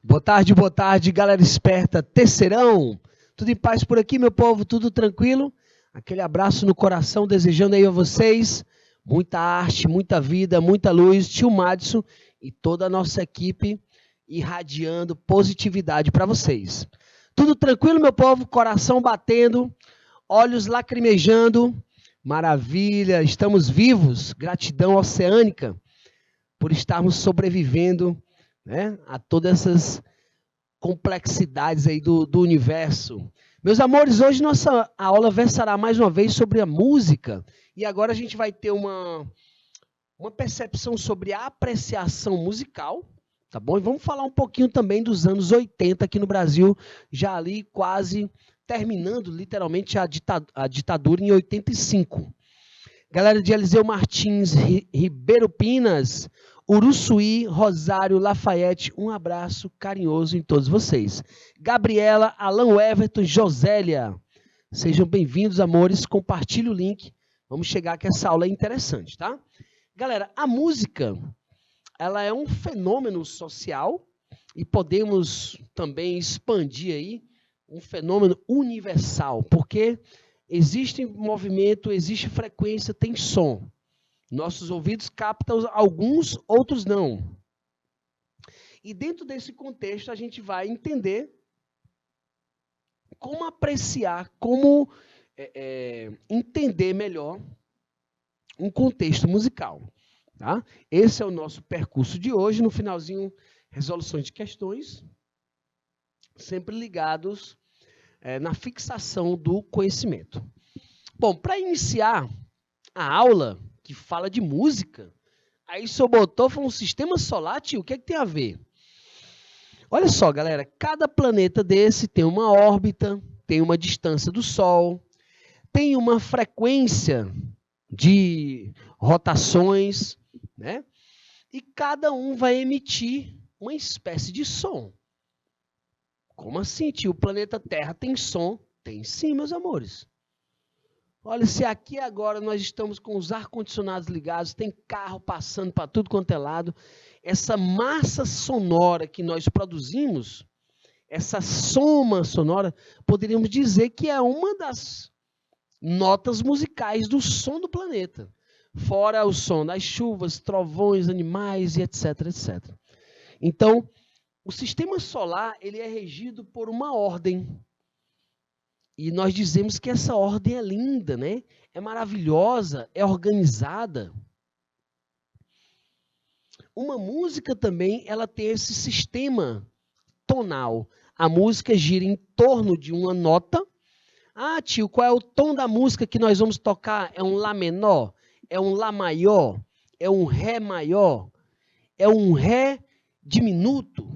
Boa tarde, galera esperta, terceirão. Tudo em paz por aqui, meu povo, tudo tranquilo? Aquele abraço no coração, desejando aí a vocês muita arte, muita vida, muita luz. Tio Madison e toda a nossa equipe irradiando positividade para vocês. Tudo tranquilo, meu povo? Coração batendo, olhos lacrimejando. Maravilha, estamos vivos. Gratidão oceânica por estarmos sobrevivendo, né, a todas essas complexidades aí do universo. Meus amores, hoje nossa aula versará mais uma vez sobre a música. E agora a gente vai ter uma percepção sobre a apreciação musical, tá bom? E vamos falar um pouquinho também dos anos 80 aqui no Brasil, já ali quase terminando literalmente a ditadura em 85. Galera de Eliseu Martins, Ribeiro Pinas, Uruçuí, Rosário, Lafayette, um abraço carinhoso em todos vocês. Gabriela, Alan Everton, Josélia, sejam bem-vindos, amores, compartilhe o link, vamos chegar que essa aula é interessante, tá? Galera, a música, ela é um fenômeno social e podemos também expandir aí um fenômeno universal, porque existe movimento, existe frequência, tem som. Nossos ouvidos captam alguns, outros não. E dentro desse contexto, a gente vai entender como apreciar, como entender melhor um contexto musical. Tá? Esse é o nosso percurso de hoje. No finalzinho, resoluções de questões, sempre ligados na fixação do conhecimento. Bom, para iniciar a aula que fala de música, aí o senhor botou foi um sistema solar, tio, o que é que tem a ver? Olha só, galera, cada planeta desse tem uma órbita, tem uma distância do Sol, tem uma frequência de rotações, né? E cada um vai emitir uma espécie de som. Como assim, tio? O planeta Terra tem som? Tem sim, meus amores. Olha, se aqui agora nós estamos com os ar-condicionados ligados, tem carro passando para tudo quanto é lado, essa massa sonora que nós produzimos, essa soma sonora, poderíamos dizer que é uma das notas musicais do som do planeta. Fora o som das chuvas, trovões, animais e etc, etc. Então, o sistema solar ele é regido por uma ordem. E nós dizemos que essa ordem é linda, né? É maravilhosa, é organizada. Uma música também, ela tem esse sistema tonal. A música gira em torno de uma nota. Ah, tio, qual é o tom da música que nós vamos tocar? É um Lá menor? É um Lá maior? É um Ré maior? É um Ré diminuto?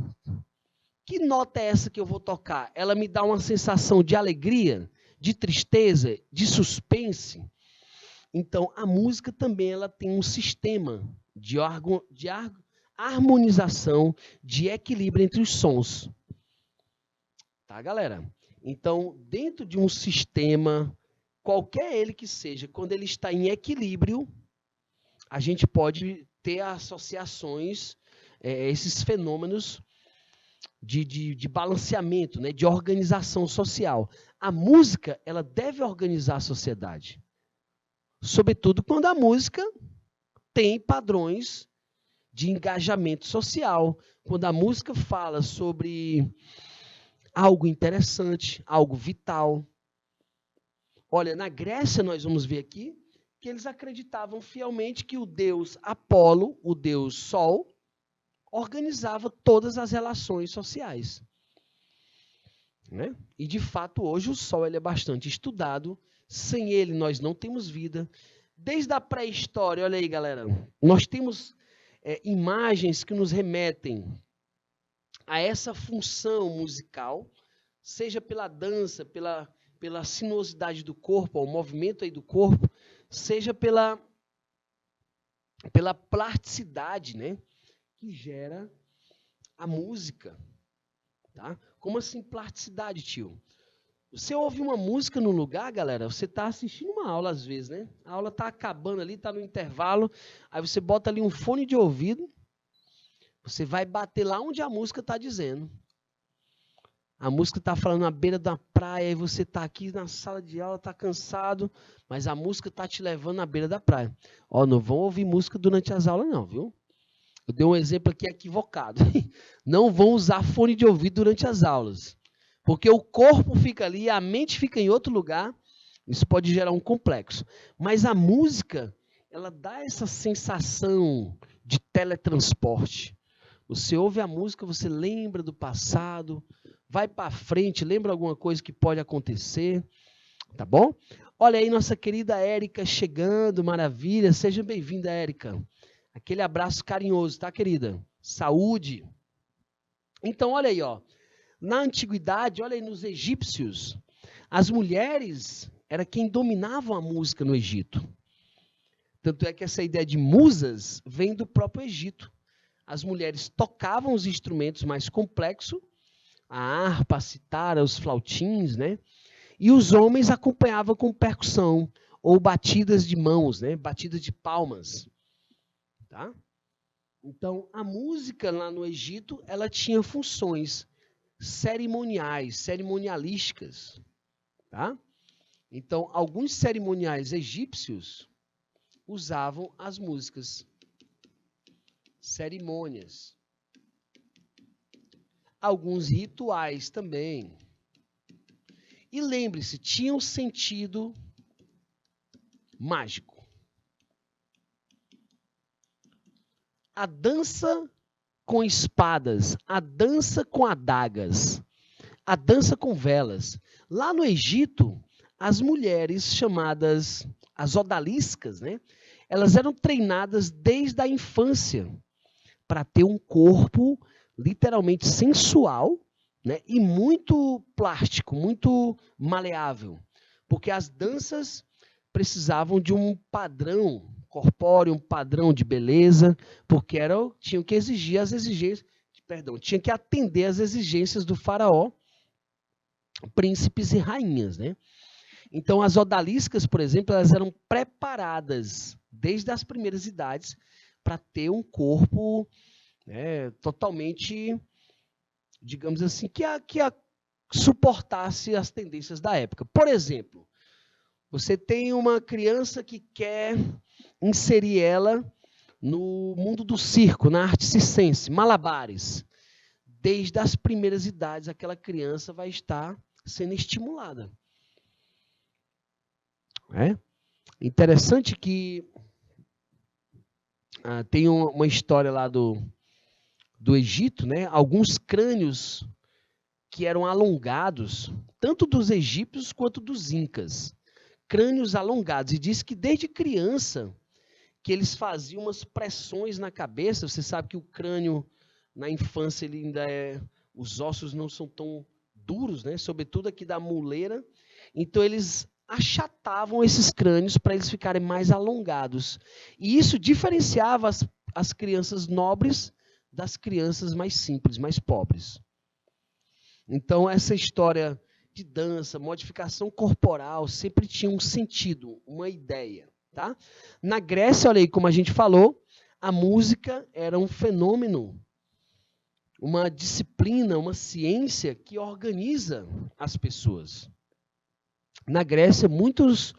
Que nota é essa que eu vou tocar? Ela me dá uma sensação de alegria, de tristeza, de suspense? Então, a música também ela tem um sistema de harmonização, de equilíbrio entre os sons. Tá, galera? Então, dentro de um sistema, qualquer ele que seja, quando ele está em equilíbrio, a gente pode ter associações, esses fenômenos de balanceamento, né, de organização social. A música, ela deve organizar a sociedade. Sobretudo quando a música tem padrões de engajamento social, quando a música fala sobre algo interessante, algo vital. Olha, na Grécia nós vamos ver aqui que eles acreditavam fielmente que o deus Apolo, o deus Sol, organizava todas as relações sociais. Né? E, de fato, hoje o Sol ele é bastante estudado. Sem ele, nós não temos vida. Desde a pré-história, olha aí, galera, nós temos imagens que nos remetem a essa função musical, seja pela dança, pela sinuosidade do corpo, o movimento aí do corpo, seja pela plasticidade, né? Que gera a música, tá? Como assim plasticidade, tio? Você ouve uma música num lugar, galera, você está assistindo uma aula às vezes, né? A aula está acabando ali, está no intervalo, aí você bota ali um fone de ouvido, Você vai bater lá onde a música está dizendo. A música está falando na beira da praia, e você está aqui na sala de aula, está cansado, mas a música está te levando na beira da praia. Ó, não vão ouvir música durante as aulas não, viu? Eu dei um exemplo aqui equivocado. Não vão usar fone de ouvido durante as aulas. Porque o corpo fica ali, a mente fica em outro lugar. Isso pode gerar um complexo. Mas a música, ela dá essa sensação de teletransporte. Você ouve a música, você lembra do passado, vai para frente, lembra alguma coisa que pode acontecer. Tá bom? Olha aí nossa querida Érica chegando, maravilha. Seja bem-vinda, Érica. Aquele abraço carinhoso, tá, querida? Saúde. Então, olha aí, ó. Na antiguidade, olha aí nos egípcios, as mulheres era quem dominavam a música no Egito. Tanto é que essa ideia de musas vem do próprio Egito. As mulheres tocavam os instrumentos mais complexos, a harpa, a citara, os flautins, né? E os homens acompanhavam com percussão ou batidas de mãos, né? Batidas de palmas. Tá? Então, a música lá no Egito, ela tinha funções cerimoniais, cerimonialísticas. Tá? Então, alguns cerimoniais egípcios usavam as músicas. Cerimônias. Alguns rituais também. E lembre-se, tinha um sentido mágico. A dança com espadas, a dança com adagas, a dança com velas. Lá no Egito, as mulheres chamadas as odaliscas, né? Elas eram treinadas desde a infância para ter um corpo literalmente sensual, né? E muito plástico, muito maleável. Porque as danças precisavam de um padrão corpóreo, um padrão de beleza, porque tinham que exigir as exigências, tinha que atender às exigências do faraó, príncipes e rainhas, né? Então, as odaliscas, por exemplo, elas eram preparadas desde as primeiras idades para ter um corpo, né, totalmente, digamos assim, que suportasse as tendências da época. Por exemplo, você tem uma criança que quer inserir ela no mundo do circo, na arte circense, malabares. Desde as primeiras idades, aquela criança vai estar sendo estimulada. É interessante que tem uma história lá do Egito, né? Alguns crânios que eram alongados, tanto dos egípcios quanto dos incas. Crânios alongados. E diz que desde criança que eles faziam umas pressões na cabeça. Você sabe que o crânio, na infância, ele ainda os ossos não são tão duros, né? Sobretudo aqui da muleira. Então, eles achatavam esses crânios para eles ficarem mais alongados. E isso diferenciava as crianças nobres das crianças mais simples, mais pobres. Então, essa história de dança, modificação corporal, sempre tinha um sentido, uma ideia. Tá? Na Grécia, olha aí, como a gente falou, a música era um fenômeno, uma disciplina, uma ciência que organiza as pessoas. Na Grécia, muitos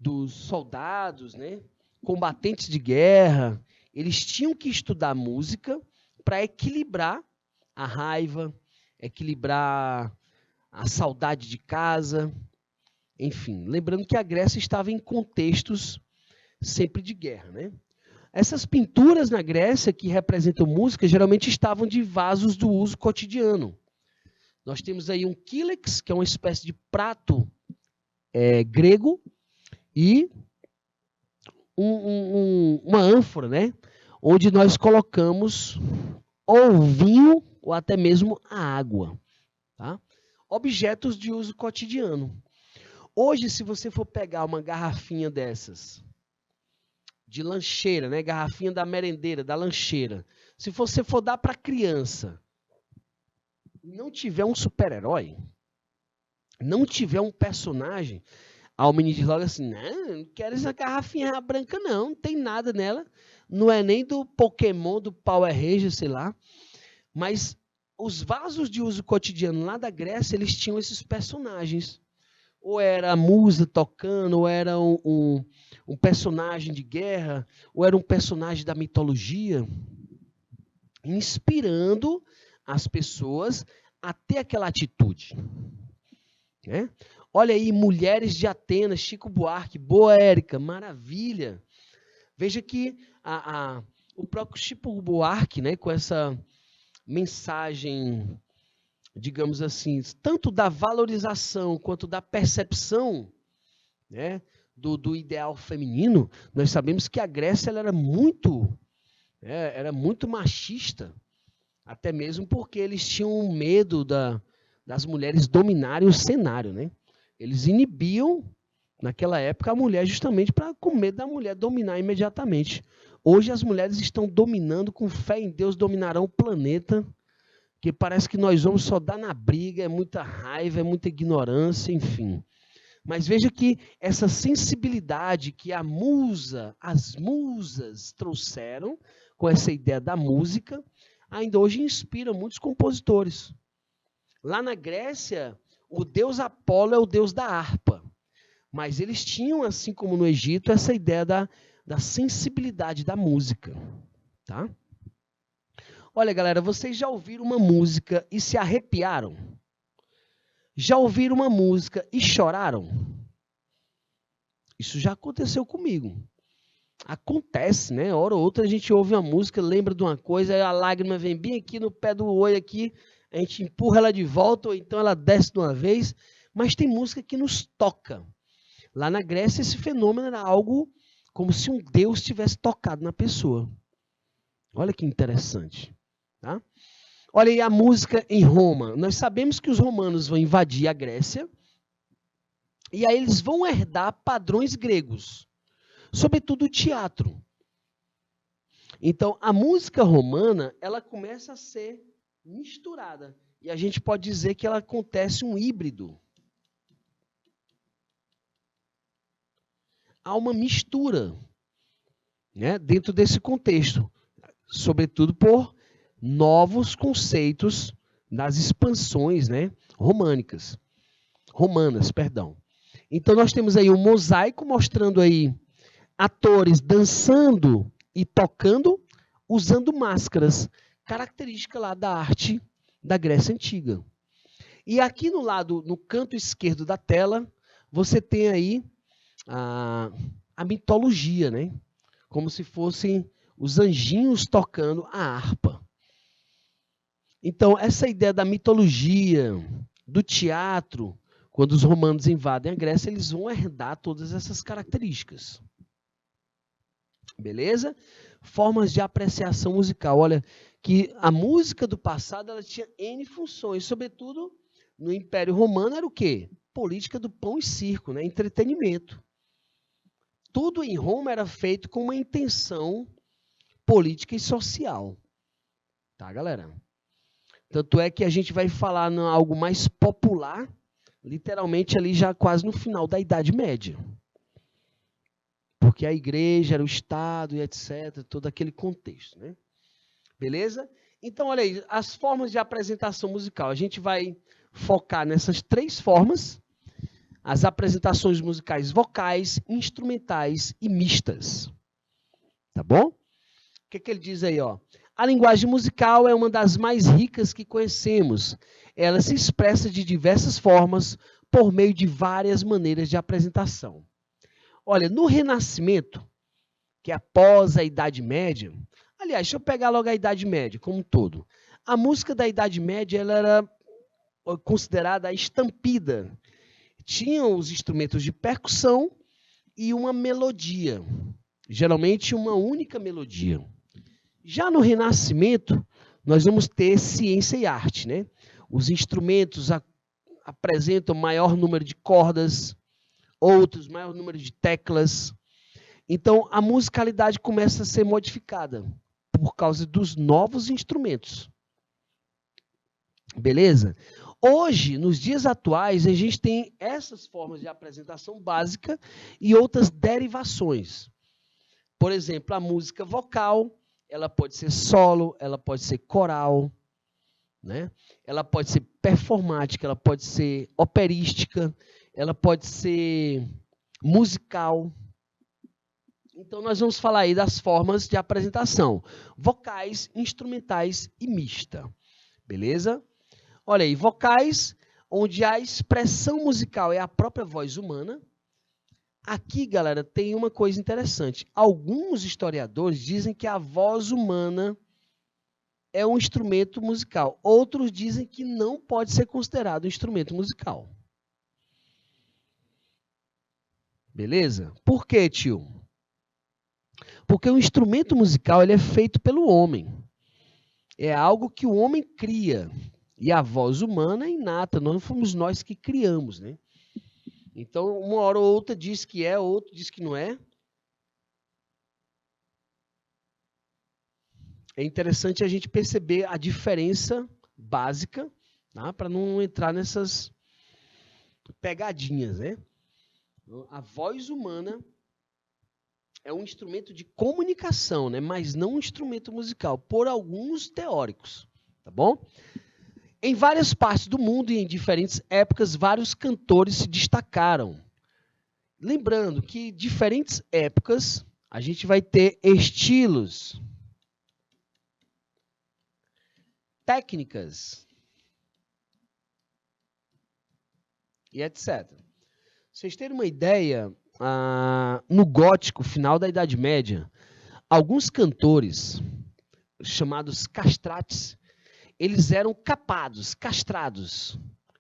dos soldados, né, combatentes de guerra, eles tinham que estudar música para equilibrar a raiva, equilibrar a saudade de casa. Enfim, lembrando que a Grécia estava em contextos sempre de guerra, né? Essas pinturas na Grécia que representam música geralmente estavam de vasos do uso cotidiano. Nós temos aí um kílex, que é uma espécie de prato grego, e uma ânfora, né? Onde nós colocamos ou vinho ou até mesmo a água. Tá? Objetos de uso cotidiano. Hoje, se você for pegar uma garrafinha dessas, de lancheira, né? Garrafinha da merendeira, da lancheira. Se você for dar para criança, não tiver um super-herói, não tiver um personagem, a menina diz logo assim, não quero essa garrafinha branca não tem nada nela. não é nem do Pokémon, do Power Ranger, sei lá, mas os vasos de uso cotidiano lá da Grécia, eles tinham esses personagens. Ou era a musa tocando, ou era um personagem de guerra, ou era um personagem da mitologia, inspirando as pessoas a ter aquela atitude. Né? Olha aí, Mulheres de Atenas, Chico Buarque, boa, Érica, maravilha. Veja que o próprio Chico Buarque, né, com essa mensagem, digamos assim, tanto da valorização quanto da percepção, né, do ideal feminino, nós sabemos que a Grécia ela era muito machista, até mesmo porque eles tinham medo das mulheres dominarem o cenário, né? Eles inibiam, naquela época, a mulher justamente com medo da mulher dominar imediatamente. Hoje as mulheres estão dominando, com fé em Deus, dominarão o planeta, que parece que nós vamos só dar na briga, é muita raiva, é muita ignorância, enfim. Mas veja que essa sensibilidade que as musas trouxeram, com essa ideia da música, ainda hoje inspira muitos compositores. Lá na Grécia, o deus Apolo é o deus da harpa. Mas eles tinham, assim como no Egito, essa ideia da sensibilidade da música. Tá? Olha, galera, vocês já ouviram uma música e se arrepiaram? Já ouviram uma música e choraram? Isso já aconteceu comigo. Acontece, né? Hora ou outra a gente ouve uma música, lembra de uma coisa, aí a lágrima vem bem aqui no pé do olho aqui, a gente empurra ela de volta, ou então ela desce de uma vez, mas tem música que nos toca. Lá na Grécia esse fenômeno era algo como se um Deus tivesse tocado na pessoa. Olha que interessante. Tá? Olha aí a música em Roma. Nós sabemos que os romanos vão invadir a Grécia e aí eles vão herdar padrões gregos, sobretudo o teatro. Então, a música romana, ela começa a ser misturada. E a gente pode dizer que ela acontece um híbrido. Há uma mistura, né, dentro desse contexto, sobretudo por novos conceitos das expansões, né, romanas. Então nós temos aí um mosaico mostrando aí atores dançando e tocando usando máscaras, característica lá da arte da Grécia Antiga. E aqui no canto esquerdo da tela, você tem aí a mitologia, né? Como se fossem os anjinhos tocando a harpa. Então, essa ideia da mitologia, do teatro, quando os romanos invadem a Grécia, eles vão herdar todas essas características. Beleza? Formas de apreciação musical. Olha, que a música do passado ela tinha N funções, sobretudo no Império Romano era o quê? Política do pão e circo, né? Entretenimento. Tudo em Roma era feito com uma intenção política e social. Tá, galera? Tanto é que a gente vai falar em algo mais popular, literalmente ali já quase no final da Idade Média. Porque a igreja era o Estado e etc., todo aquele contexto, né? Beleza? Então, olha aí, as formas de apresentação musical. A gente vai focar nessas 3 formas. As apresentações musicais vocais, instrumentais e mistas. Tá bom? O que ele diz aí, ó? A linguagem musical é uma das mais ricas que conhecemos. Ela se expressa de diversas formas, por meio de várias maneiras de apresentação. Olha, no Renascimento, que é após a Idade Média, aliás, deixa eu pegar logo a Idade Média como um todo. A música da Idade Média ela era considerada a estampida. Tinham os instrumentos de percussão e uma melodia, geralmente uma única melodia. Já no Renascimento, nós vamos ter ciência e arte, né? Os instrumentos apresentam maior número de cordas, outros maior número de teclas. Então, a musicalidade começa a ser modificada por causa dos novos instrumentos. Beleza? Hoje, nos dias atuais, a gente tem essas formas de apresentação básica e outras derivações. Por exemplo, a música vocal, ela pode ser solo, ela pode ser coral, né? Ela pode ser performática, ela pode ser operística, ela pode ser musical. Então, nós vamos falar aí das formas de apresentação: vocais, instrumentais e mista. Beleza? Olha aí, vocais, onde a expressão musical é a própria voz humana. Aqui, galera, tem uma coisa interessante. Alguns historiadores dizem que a voz humana é um instrumento musical. Outros dizem que não pode ser considerado um instrumento musical. Beleza? Por quê, tio? Porque o instrumento musical ele é feito pelo homem. É algo que o homem cria. E a voz humana é inata, não fomos nós que criamos, né? Então, uma hora ou outra diz que é, outro diz que não é. É interessante a gente perceber a diferença básica, tá? Para não entrar nessas pegadinhas, né? A voz humana é um instrumento de comunicação, né? Mas não um instrumento musical, por alguns teóricos, tá bom? Em várias partes do mundo e em diferentes épocas, vários cantores se destacaram. Lembrando que em diferentes épocas a gente vai ter estilos, técnicas e etc. Vocês terem uma ideia, no gótico, final da Idade Média, alguns cantores, chamados castrates, eles eram capados, castrados,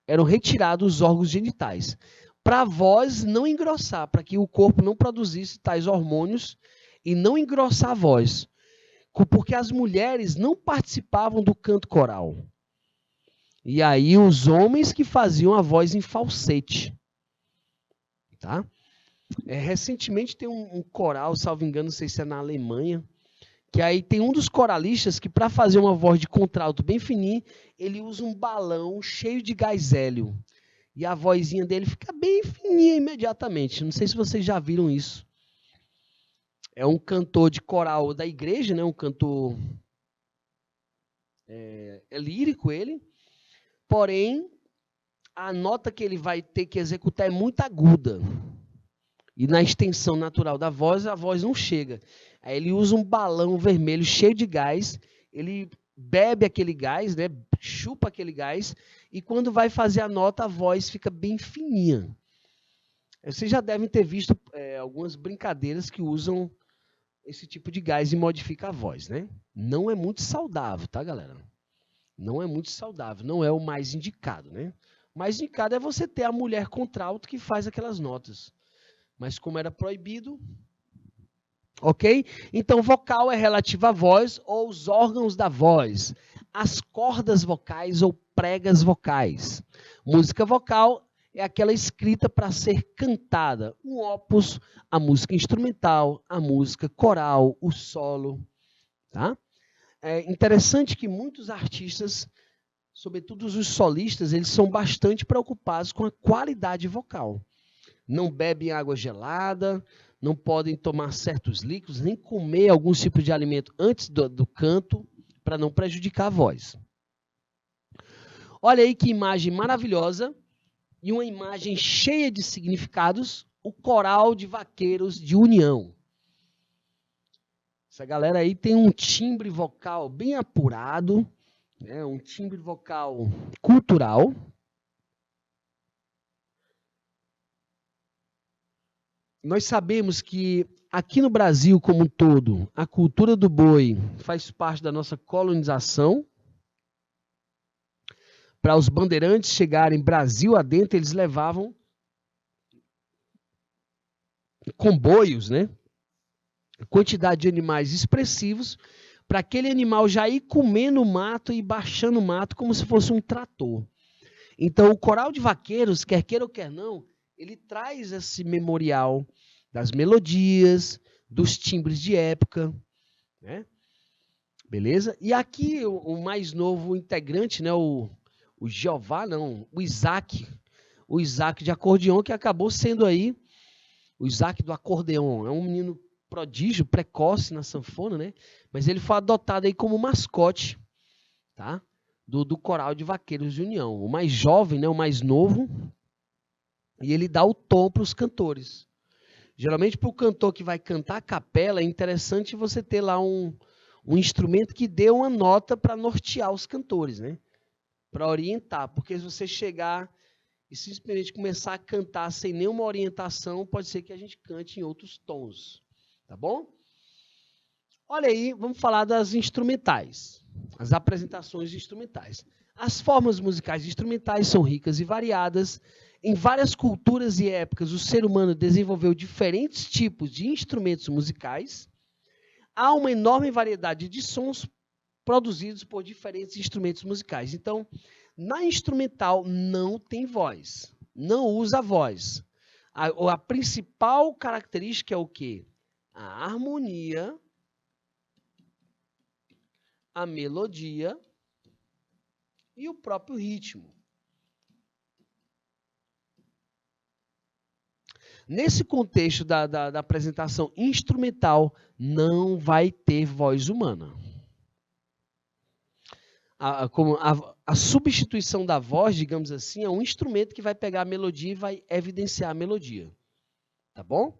eram retirados os órgãos genitais, para a voz não engrossar, para que o corpo não produzisse tais hormônios e não engrossar a voz, porque as mulheres não participavam do canto coral. E aí os homens que faziam a voz em falsete. Tá? Recentemente tem um coral, salvo engano, não sei se é na Alemanha, que aí tem um dos coralistas que, para fazer uma voz de contralto bem fininha, ele usa um balão cheio de gás hélio. E a vozinha dele fica bem fininha imediatamente. Não sei se vocês já viram isso. É um cantor de coral da igreja, né? Um cantor lírico, ele. Porém, a nota que ele vai ter que executar é muito aguda. E na extensão natural da voz, a voz não chega. Aí ele usa um balão vermelho cheio de gás, ele bebe aquele gás, né? Chupa aquele gás, e quando vai fazer a nota, a voz fica bem fininha. Vocês já devem ter visto algumas brincadeiras que usam esse tipo de gás e modifica a voz, né? Não é muito saudável, tá, galera? Não é muito saudável, não é o mais indicado, né? O mais indicado é você ter a mulher contralto que faz aquelas notas. Mas como era proibido, ok? Então, vocal é relativo à voz ou os órgãos da voz, as cordas vocais ou pregas vocais. Música vocal é aquela escrita para ser cantada. Um opus, a música instrumental, a música coral, o solo. Tá? É interessante que muitos artistas, sobretudo os solistas, eles são bastante preocupados com a qualidade vocal. Não bebem água gelada, não podem tomar certos líquidos, nem comer alguns tipos de alimento antes do canto, para não prejudicar a voz. Olha aí que imagem maravilhosa e uma imagem cheia de significados, o coral de vaqueiros de União. Essa galera aí tem um timbre vocal bem apurado, né? Um timbre vocal cultural. Nós sabemos que aqui no Brasil como um todo, a cultura do boi faz parte da nossa colonização. Para os bandeirantes chegarem Brasil adentro, eles levavam comboios, né? Quantidade de animais expressivos, para aquele animal já ir comendo o mato e baixando o mato como se fosse um trator. Então, o coral de vaqueiros, quer queira ou quer não, ele traz esse memorial das melodias, dos timbres de época, né? Beleza? E aqui o mais novo integrante, né, o Jeová, não, o Isaac de acordeon, que acabou sendo aí o Isaac do acordeon. É um menino prodígio, precoce na sanfona, né? Mas ele foi adotado aí como mascote, tá? Do Coral de Vaqueiros de União. O mais jovem, né? O mais novo. E ele dá o tom para os cantores. Geralmente, para o cantor que vai cantar a capela, é interessante você ter lá um instrumento que dê uma nota para nortear os cantores, né? Para orientar. Porque se você chegar e simplesmente começar a cantar sem nenhuma orientação, pode ser que a gente cante em outros tons. Tá bom? Olha aí, vamos falar das instrumentais. As apresentações instrumentais. As formas musicais instrumentais são ricas e variadas. Em várias culturas e épocas, o ser humano desenvolveu diferentes tipos de instrumentos musicais. Há uma enorme variedade de sons produzidos por diferentes instrumentos musicais. Então, na instrumental não tem voz, não usa voz. A principal característica é o quê? A harmonia, a melodia e o próprio ritmo. Nesse contexto da apresentação instrumental, não vai ter voz humana. A substituição da voz, digamos assim, é um instrumento que vai pegar a melodia e vai evidenciar a melodia. Tá bom?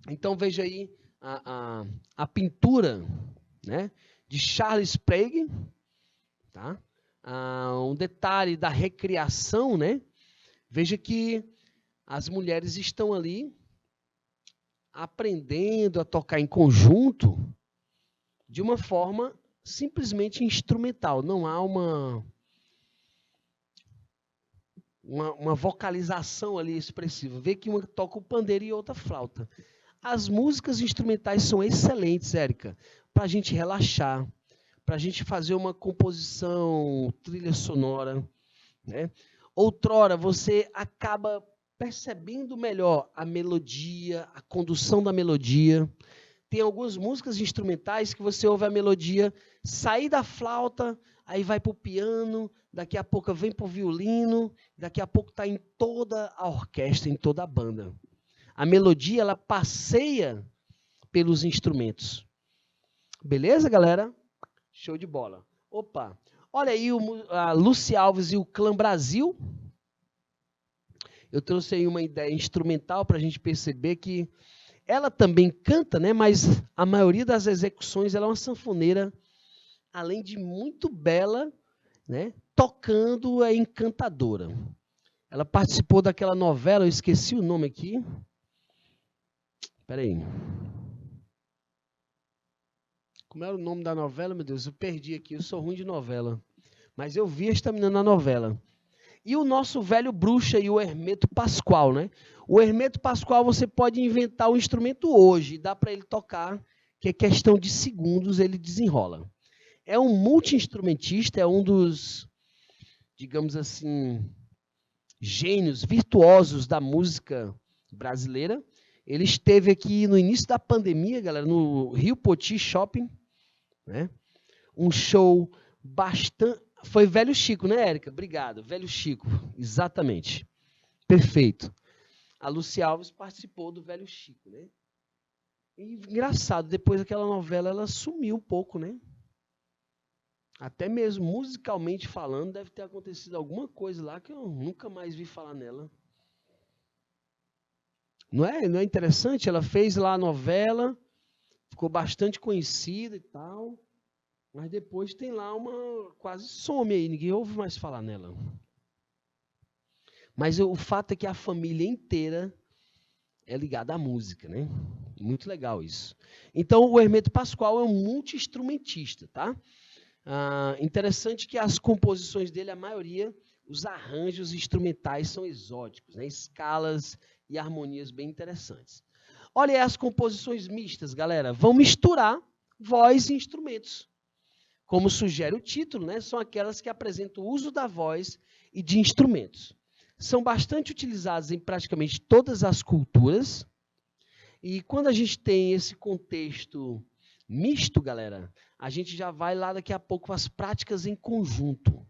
Então veja aí a pintura, né, de Charles Prague. Tá? Um detalhe da recriação, né? Veja que as mulheres estão ali aprendendo a tocar em conjunto de uma forma simplesmente instrumental. Não há uma vocalização ali expressiva. Vê que uma toca o pandeiro e outra flauta. As músicas instrumentais são excelentes, Érica, para a gente relaxar, para a gente fazer uma composição, trilha sonora, né? Outrora, você acaba percebendo melhor a melodia, a condução da melodia. Tem algumas músicas instrumentais que você ouve a melodia sair da flauta, aí vai para o piano, daqui a pouco vem para o violino, daqui a pouco está em toda a orquestra, em toda a banda. A melodia, ela passeia pelos instrumentos. Beleza, galera? Show de bola. Opa, olha aí a Lucy Alves e o Clã Brasil. Eu trouxe aí uma ideia instrumental para a gente perceber que ela também canta, né? Mas a maioria das execuções ela é uma sanfoneira, além de muito bela, né? Tocando é encantadora. Ela participou daquela novela, eu esqueci o nome aqui. Espera aí. Como era o nome da novela, meu Deus? Eu perdi aqui, eu sou ruim de novela. Mas eu vi esta menina na novela. E o nosso velho bruxo aí, o Hermeto Pascoal, né? O Hermeto Pascoal, você pode inventar o instrumento hoje, dá para ele tocar, que é questão de segundos, ele desenrola. É um multi-instrumentista, é um dos, digamos assim, gênios, virtuosos da música brasileira. Ele esteve aqui no início da pandemia, galera, no Rio Poti Shopping, né? Um show bastante... Foi Velho Chico, né, Érica? Obrigado, Velho Chico, exatamente. Perfeito. A Lucy Alves participou do Velho Chico, né? E engraçado, depois daquela novela, ela sumiu um pouco, né? Até mesmo musicalmente falando, deve ter acontecido alguma coisa lá que eu nunca mais vi falar nela. Não é interessante? Ela fez lá a novela, ficou bastante conhecida e tal. Mas depois tem lá uma... Quase some aí, ninguém ouve mais falar nela. Mas o fato é que a família inteira é ligada à música, né? Muito legal isso. Então, o Hermeto Pascoal é um multi-instrumentista, tá? Interessante que as composições dele, a maioria, os arranjos instrumentais são exóticos, né? Escalas e harmonias bem interessantes. Olha aí as composições mistas, galera. Vão misturar voz e instrumentos. Como sugere o título, né, são aquelas que apresentam o uso da voz e de instrumentos. São bastante utilizadas em praticamente todas as culturas. E quando a gente tem esse contexto misto, galera, a gente já vai lá daqui a pouco para as práticas em conjunto.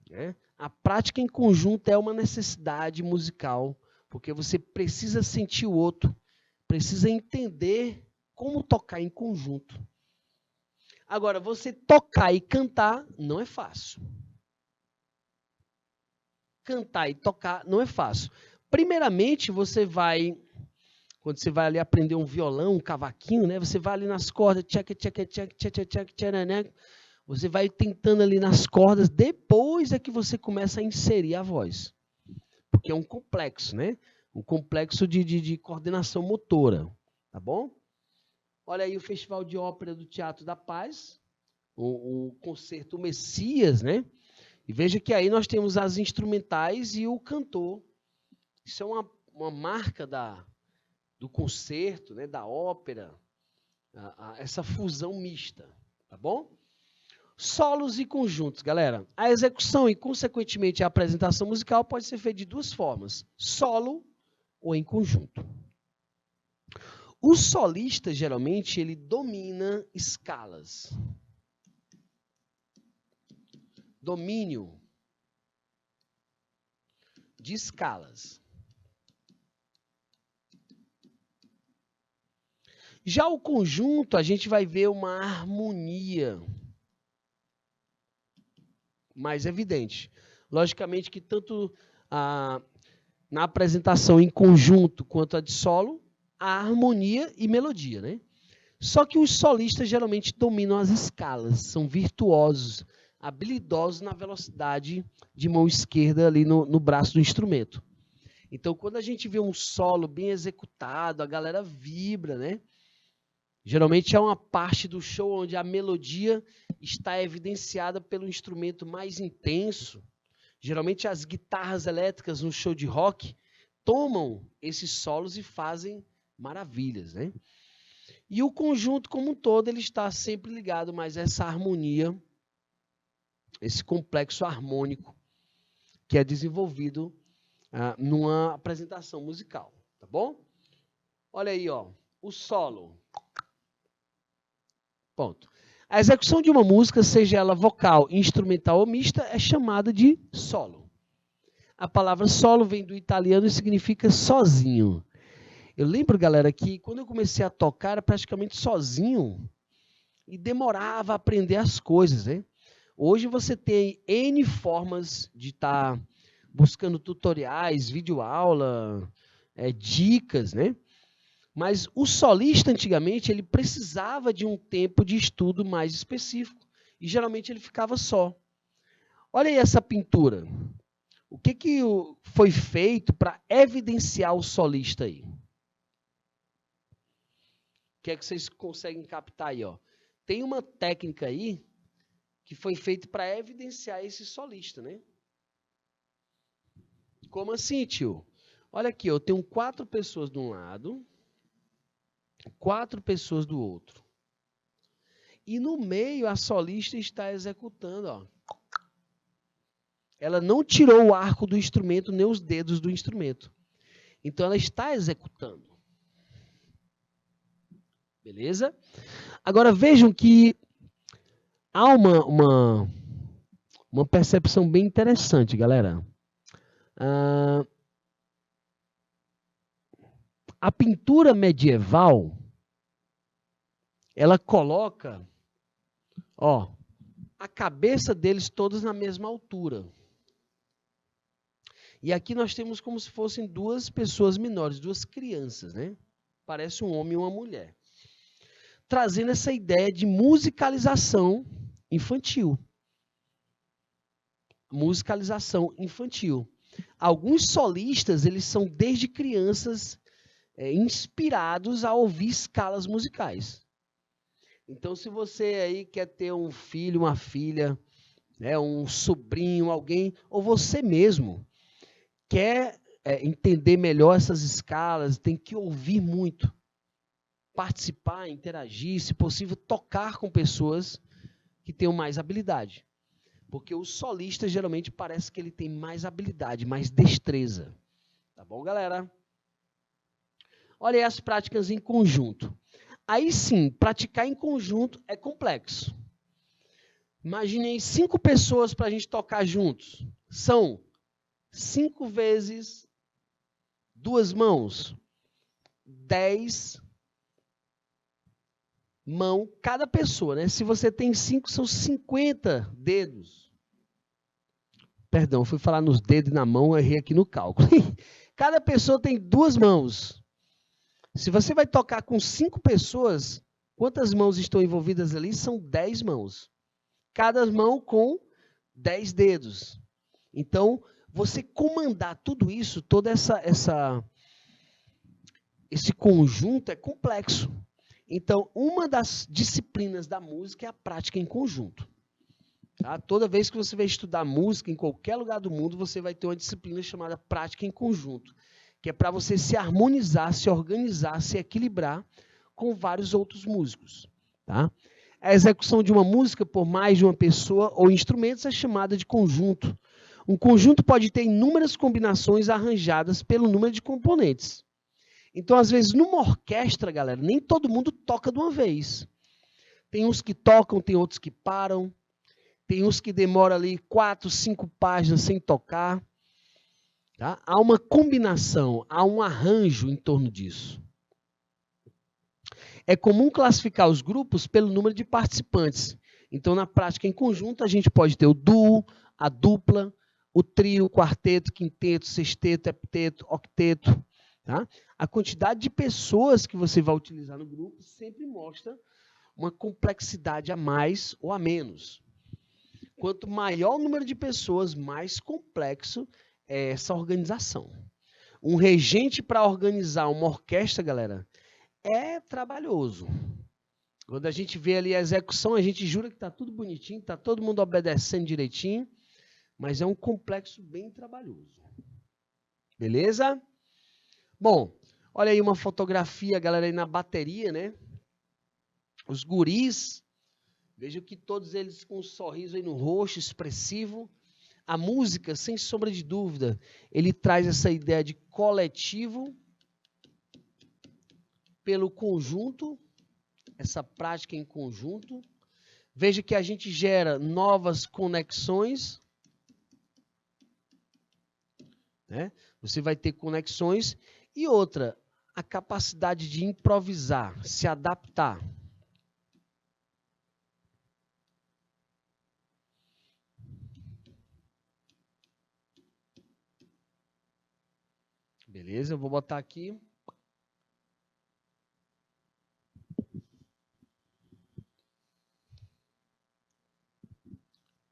Né? A prática em conjunto é uma necessidade musical, porque você precisa sentir o outro, precisa entender como tocar em conjunto. Agora, você tocar e cantar não é fácil. Cantar e tocar não é fácil. Primeiramente, quando você vai ali aprender um violão, um cavaquinho, né? Você vai ali nas cordas, você vai tentando ali nas cordas, depois é que você começa a inserir a voz. Porque é um complexo, né? Um complexo de coordenação motora, tá bom? Olha aí o Festival de Ópera do Teatro da Paz, o concerto Messias, né? E veja que aí nós temos as instrumentais e o cantor. Isso é uma marca do concerto, né? Da ópera, essa fusão mista, tá bom? Solos e conjuntos, galera. A execução e, consequentemente, a apresentação musical pode ser feita de duas formas: solo ou em conjunto. O solista, geralmente, ele domina escalas. Domínio de escalas. Já o conjunto, a gente vai ver uma harmonia mais evidente. Logicamente que tanto na apresentação em conjunto quanto a de solo, há harmonia e melodia, né? Só que os solistas geralmente dominam as escalas, são virtuosos, habilidosos na velocidade de mão esquerda ali no braço do instrumento. Então, quando a gente vê um solo bem executado, a galera vibra, né? Geralmente é uma parte do show onde a melodia está evidenciada pelo instrumento mais intenso. Geralmente as guitarras elétricas no show de rock tomam esses solos e fazem maravilhas, né? E o conjunto como um todo, ele está sempre ligado mais a essa harmonia, esse complexo harmônico que é desenvolvido numa apresentação musical, tá bom? Olha aí, ó, o solo. Ponto. A execução de uma música, seja ela vocal, instrumental ou mista, é chamada de solo. A palavra solo vem do italiano e significa sozinho. Eu lembro, galera, que quando eu comecei a tocar, era praticamente sozinho e demorava a aprender as coisas, né? Hoje você tem N formas de estar buscando tutoriais, videoaula, dicas, né? Mas o solista, antigamente, ele precisava de um tempo de estudo mais específico. E, geralmente, ele ficava só. Olha aí essa pintura. O que foi feito para evidenciar o solista aí? O que é que vocês conseguem captar aí? Ó? Tem uma técnica aí que foi feita para evidenciar esse solista, né? Como assim, tio? Olha aqui, eu tenho 4 pessoas de um lado, 4 pessoas do outro. E no meio a solista está executando, ó. Ela não tirou o arco do instrumento, nem os dedos do instrumento. Então ela está executando. Beleza? Agora vejam que há uma percepção bem interessante, galera. A pintura medieval, ela coloca, ó, a cabeça deles todos na mesma altura. E aqui nós temos como se fossem 2 pessoas menores, 2 crianças, né? Parece um homem e uma mulher. Trazendo essa ideia de musicalização infantil. Musicalização infantil. Alguns solistas, eles são desde crianças inspirados a ouvir escalas musicais. Então, se você aí quer ter um filho, uma filha, um sobrinho, alguém, ou você mesmo quer entender melhor essas escalas, tem que ouvir muito, participar, interagir, se possível, tocar com pessoas que tenham mais habilidade. Porque o solista, geralmente, parece que ele tem mais habilidade, mais destreza. Tá bom, galera? Olha aí as práticas em conjunto. Aí sim, praticar em conjunto é complexo. Imaginem 5 pessoas para a gente tocar juntos. São 5 vezes 2 mãos. 10 mãos cada pessoa, né? Se você tem 5, são 50 dedos. Perdão, fui falar nos dedos e na mão, errei aqui no cálculo. Cada pessoa tem 2 mãos. Se você vai tocar com 5 pessoas, quantas mãos estão envolvidas ali? São 10 mãos. Cada mão com 10 dedos. Então, você comandar tudo isso, todo esse conjunto é complexo. Então, uma das disciplinas da música é a prática em conjunto. Tá? Toda vez que você vai estudar música em qualquer lugar do mundo, você vai ter uma disciplina chamada prática em conjunto, que é para você se harmonizar, se organizar, se equilibrar com vários outros músicos. Tá? A execução de uma música por mais de uma pessoa ou instrumentos é chamada de conjunto. Um conjunto pode ter inúmeras combinações arranjadas pelo número de componentes. Então, às vezes, numa orquestra, galera, nem todo mundo toca de uma vez. Tem uns que tocam, tem outros que param. Tem uns que demoram ali 4, 5 páginas sem tocar. Tá? Há uma combinação, há um arranjo em torno disso. É comum classificar os grupos pelo número de participantes. Então, na prática em conjunto, a gente pode ter o duo, a dupla, o trio, o quarteto, quinteto, sexteto, hepteto, octeto. Tá? A quantidade de pessoas que você vai utilizar no grupo sempre mostra uma complexidade a mais ou a menos. Quanto maior o número de pessoas, mais complexo é essa organização. Um regente para organizar uma orquestra, galera, é trabalhoso. Quando a gente vê ali a execução, a gente jura que está tudo bonitinho, está todo mundo obedecendo direitinho, mas é um complexo bem trabalhoso. Beleza? Bom, olha aí uma fotografia, galera, aí na bateria, né? Os guris, vejo que todos eles com um sorriso aí no rosto, expressivo. A música, sem sombra de dúvida, ele traz essa ideia de coletivo pelo conjunto, essa prática em conjunto. Veja que a gente gera novas conexões, né? Você vai ter conexões. E outra, a capacidade de improvisar, se adaptar. Beleza, eu vou botar aqui.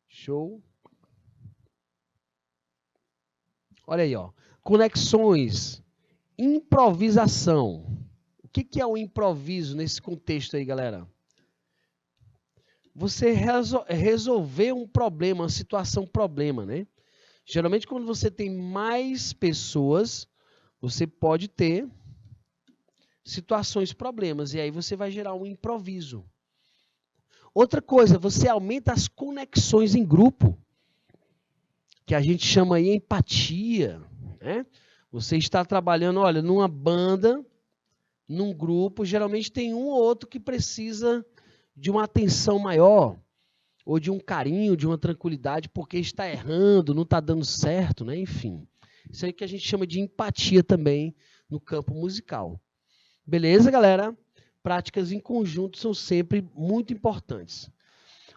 Show. Olha aí, ó. Conexões. Improvisação. O que é o improviso nesse contexto aí, galera? Você resolver um problema, uma situação problema, né? Geralmente, quando você tem mais pessoas, você pode ter situações, problemas, e aí você vai gerar um improviso. Outra coisa, você aumenta as conexões em grupo, que a gente chama aí empatia, né? Você está trabalhando, olha, numa banda, num grupo, geralmente tem um ou outro que precisa de uma atenção maior, ou de um carinho, de uma tranquilidade, porque está errando, não está dando certo, né? Enfim, isso aí que a gente chama de empatia também no campo musical. Beleza, galera? Práticas em conjunto são sempre muito importantes.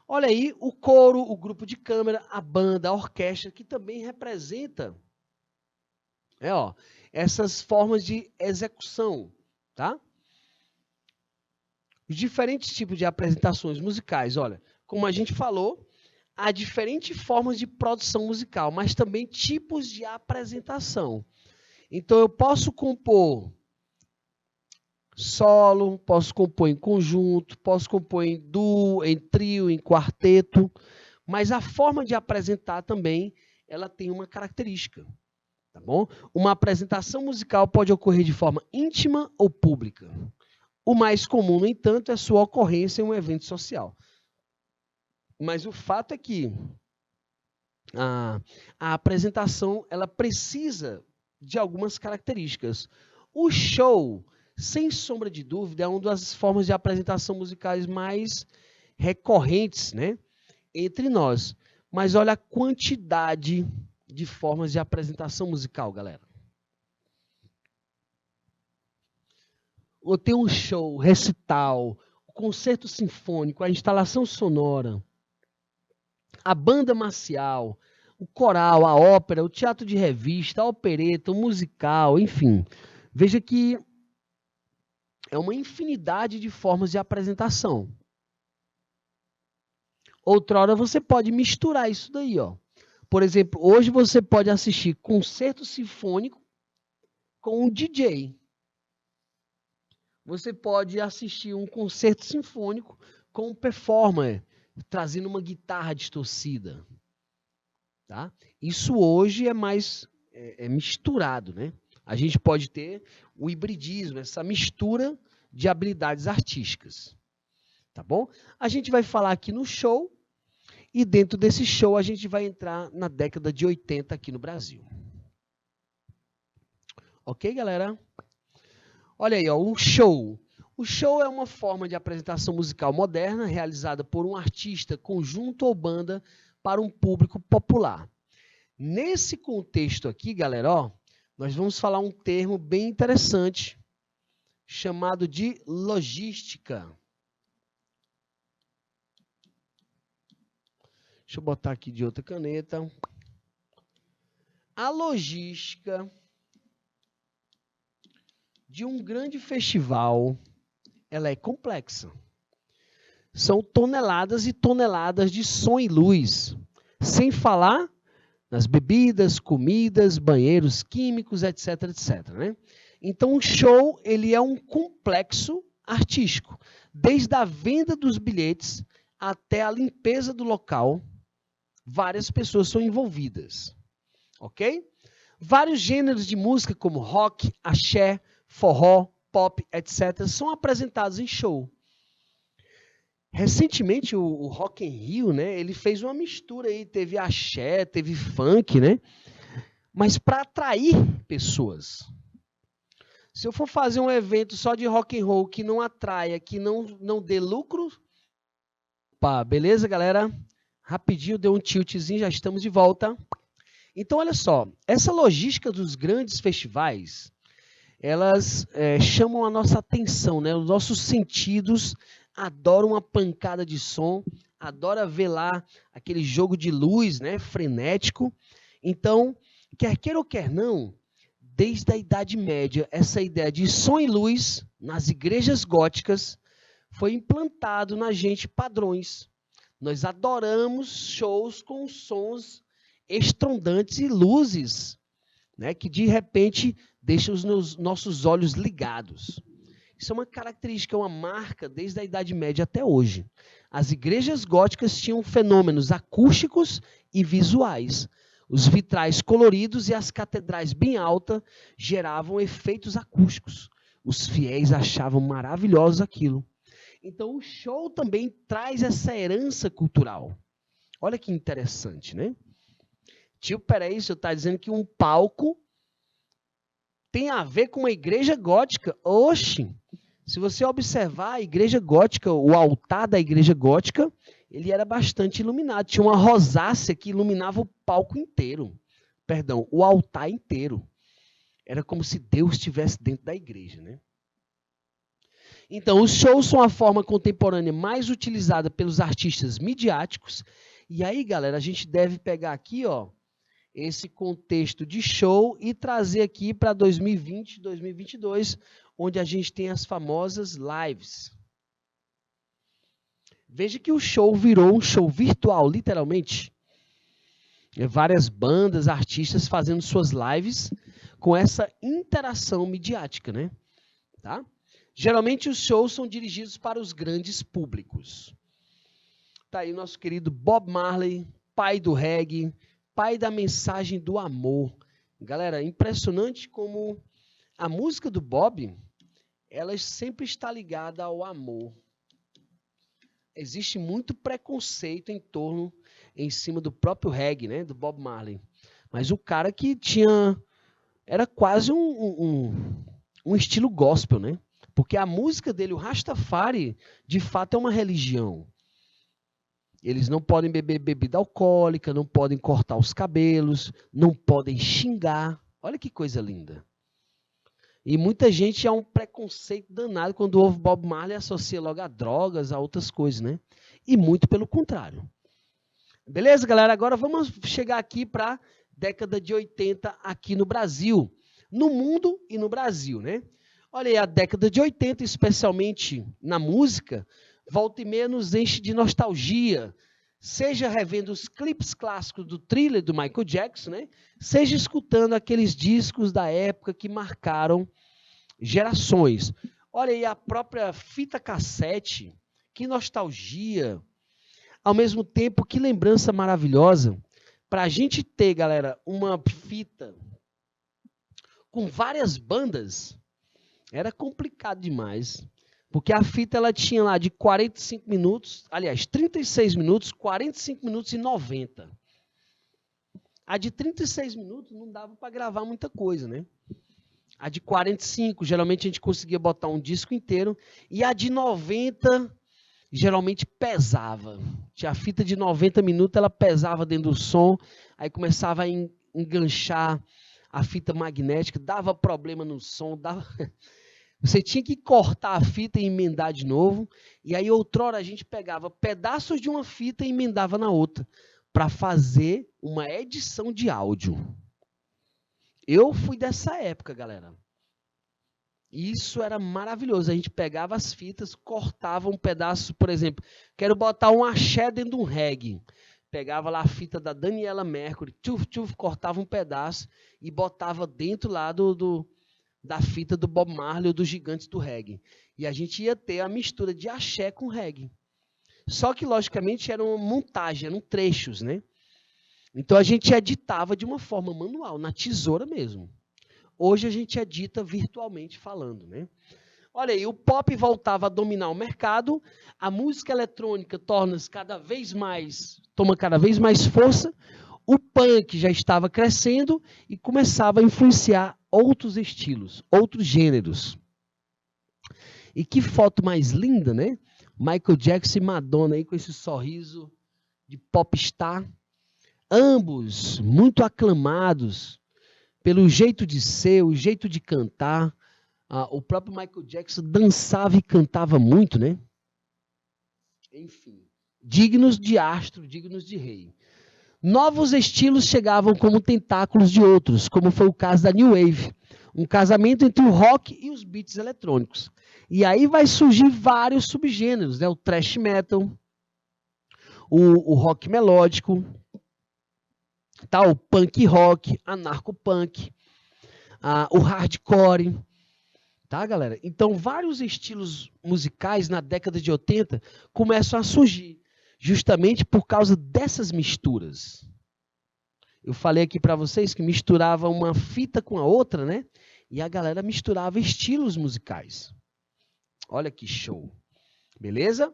Olha aí o coro, o grupo de câmara, a banda, a orquestra, que também representa essas formas de execução, tá? Os diferentes tipos de apresentações musicais, olha, como a gente falou, há diferentes formas de produção musical, mas também tipos de apresentação. Então, eu posso compor solo, posso compor em conjunto, posso compor em duo, em trio, em quarteto, mas a forma de apresentar também, ela tem uma característica, tá bom? Uma apresentação musical pode ocorrer de forma íntima ou pública. O mais comum, no entanto, é sua ocorrência em um evento social. Mas o fato é que a apresentação, ela precisa de algumas características. O show, sem sombra de dúvida, é uma das formas de apresentação musicais mais recorrentes, né, entre nós. Mas olha a quantidade de formas de apresentação musical, galera. ou tem um show, recital, o concerto sinfônico, a instalação sonora, a banda marcial, o coral, a ópera, o teatro de revista, a opereta, o musical, enfim. Veja que é uma infinidade de formas de apresentação. Outrora você pode misturar isso daí, ó. Por exemplo, hoje você pode assistir concerto sinfônico com um DJ. Você pode assistir um concerto sinfônico com um performer, trazendo uma guitarra distorcida. Tá? Isso hoje é mais misturado, né? A gente pode ter o hibridismo, essa mistura de habilidades artísticas. Tá bom? A gente vai falar aqui no show, e dentro desse show a gente vai entrar na década de 80 aqui no Brasil. Ok, galera? Olha aí, ó, o show. O show é uma forma de apresentação musical moderna realizada por um artista, conjunto ou banda para um público popular. Nesse contexto aqui, galera, ó, nós vamos falar um termo bem interessante chamado de logística. Deixa eu botar aqui de outra caneta. A logística de um grande festival, ela é complexa. São toneladas e toneladas de som e luz, sem falar nas bebidas, comidas, banheiros químicos, etc, etc, né? Então, o show, ele é um complexo artístico, desde a venda dos bilhetes até a limpeza do local. Várias pessoas são envolvidas, ok? Vários gêneros de música, como rock, axé, forró, pop, etc., são apresentados em show. Recentemente, o Rock in Rio, né, ele fez uma mistura aí, teve axé, teve funk, né? Mas para atrair pessoas. Se eu for fazer um evento só de rock and roll que não atraia, que não dê lucro, pá, beleza, galera? Rapidinho, deu um tiltzinho, já estamos de volta. Então, olha só, essa logística dos grandes festivais, elas chamam a nossa atenção, né? Os nossos sentidos adoram uma pancada de som, adoram ver lá aquele jogo de luz, né? Frenético. Então, quer queira ou quer não, desde a Idade Média, essa ideia de som e luz nas igrejas góticas foi implantado na gente padrões. Nós adoramos shows com sons estrondantes e luzes, né, que de repente deixam os nossos olhos ligados. Isso é uma característica, uma marca desde a Idade Média até hoje. As igrejas góticas tinham fenômenos acústicos e visuais. Os vitrais coloridos e as catedrais bem altas geravam efeitos acústicos. Os fiéis achavam maravilhoso aquilo. Então, o show também traz essa herança cultural. Olha que interessante, né? Tio, peraí, o senhor está dizendo que um palco tem a ver com uma igreja gótica? Oxe! Se você observar a igreja gótica, o altar da igreja gótica, ele era bastante iluminado. Tinha uma rosácea que iluminava o palco inteiro. Perdão, o altar inteiro. Era como se Deus estivesse dentro da igreja, né? Então, os shows são a forma contemporânea mais utilizada pelos artistas midiáticos. E aí, galera, a gente deve pegar aqui, ó, esse contexto de show e trazer aqui para 2020, 2022, onde a gente tem as famosas lives. Veja que o show virou um show virtual, literalmente. Várias bandas, artistas fazendo suas lives com essa interação midiática, né? Tá? Geralmente os shows são dirigidos para os grandes públicos. Tá aí o nosso querido Bob Marley, pai do reggae, pai da mensagem do amor. Galera, impressionante como a música do Bob, ela sempre está ligada ao amor. Existe muito preconceito em cima do próprio reggae, né, do Bob Marley. Mas o cara que era quase um estilo gospel, né? Porque a música dele, o Rastafari, de fato é uma religião. Eles não podem beber bebida alcoólica, não podem cortar os cabelos, não podem xingar. Olha que coisa linda. E muita gente há um preconceito danado quando ouve Bob Marley, associa logo a drogas, a outras coisas, né? E muito pelo contrário. Beleza, galera? Agora vamos chegar aqui para a década de 80 aqui no Brasil. No mundo e no Brasil, né? Olha aí, a década de 80, especialmente na música, volta e meia nos enche de nostalgia. Seja revendo os clipes clássicos do Thriller do Michael Jackson, né? Seja escutando aqueles discos da época que marcaram gerações. Olha aí, a própria fita cassete, que nostalgia. Ao mesmo tempo, que lembrança maravilhosa. Para a gente ter, galera, uma fita com várias bandas, era complicado demais. Porque a fita ela tinha lá de 45 minutos, aliás, 36 minutos, 45 minutos e 90. A de 36 minutos não dava para gravar muita coisa, né? A de 45, geralmente a gente conseguia botar um disco inteiro. E a de 90, geralmente pesava. Tinha a fita de 90 minutos, ela pesava dentro do som, aí começava a enganchar a fita magnética, dava problema no som, dava... Você tinha que cortar a fita e emendar de novo. E aí, outrora, a gente pegava pedaços de uma fita e emendava na outra, para fazer uma edição de áudio. Eu fui dessa época, galera. Isso era maravilhoso. A gente pegava as fitas, cortava um pedaço, por exemplo, quero botar um axé dentro de um reggae. Pegava lá a fita da Daniela Mercury, cortava um pedaço e botava dentro lá da fita do Bob Marley ou dos Gigantes do Reggae. E a gente ia ter a mistura de axé com reggae. Só que, logicamente, era uma montagem, eram trechos, né? Então, a gente editava de uma forma manual, na tesoura mesmo. Hoje, a gente edita virtualmente falando, né? Olha aí, o pop voltava a dominar o mercado, a música eletrônica toma cada vez mais força, o punk já estava crescendo e começava a influenciar outros estilos, outros gêneros. E que foto mais linda, né? Michael Jackson e Madonna aí com esse sorriso de popstar. Ambos muito aclamados pelo jeito de ser, o jeito de cantar. O próprio Michael Jackson dançava e cantava muito, né? Enfim, dignos de astro, dignos de rei. Novos estilos chegavam como tentáculos de outros, como foi o caso da New Wave, um casamento entre o rock e os beats eletrônicos. E aí vai surgir vários subgêneros, né? O thrash metal, o rock melódico, tá? O punk rock, anarcopunk, o hardcore, tá, galera? Então, vários estilos musicais na década de 80 começam a surgir, justamente por causa dessas misturas. Eu falei aqui para vocês que misturava uma fita com a outra, né? E a galera misturava estilos musicais. Olha que show. Beleza?